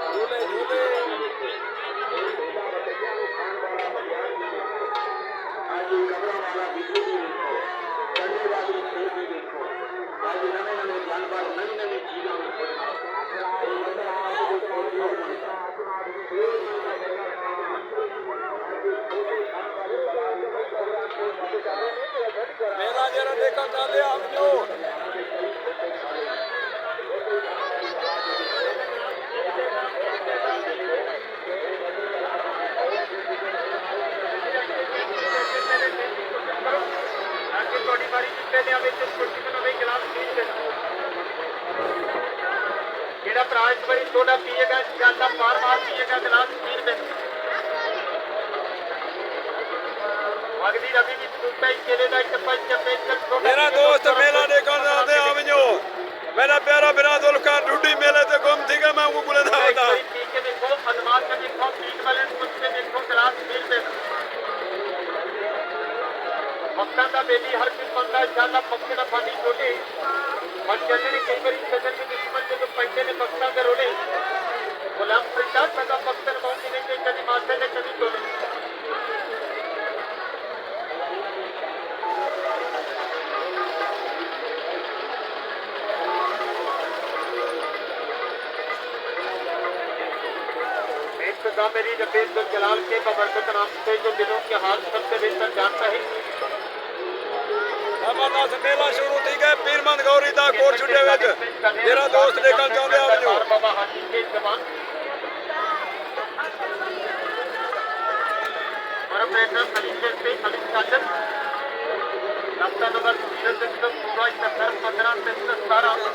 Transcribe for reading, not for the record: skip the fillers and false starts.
झूले झूले मेला जरा देखा चाहते हम जो प्राइस बड़ी सोडा पिएगा ज्यादा बार बार पिएगा गिलास 3 में अगली रवि भी टूटा ही चलेगा मेरा दोस्त मेला देखा चाहते हम जो मेरा प्यारा बिरादुल खान ड्यूटी मेले से गुम थी मैं वो बोले था पी के देखो हनुमान का देखो पीठ वाले कुत्ते देखो गिलास 3 में भक्ता का बेली हर किस बंदा ज्यादा पक्के ना पानी छोटे और चलने कई बार सदन के दुश्मन के तो पैसे ने भक्ता का रोले गुलाम प्रसाद सदा भक्तन पहुंची नहीं के कभी माथे ने कभी तोले मेरी रफेज जलाल के बबरकत नाम से जो दिलों के हाल सबसे बेहतर जानता है अमरनाथ मेला शुरू थी गए पीरमंद गौरी दा कोट छुटे विच मेरा दोस्त देखना चाहते हैं जो बाबा हाजी के जवान ऑपरेटर खलीफे से खलीफ साजन रास्ता नंबर 15 15 से 17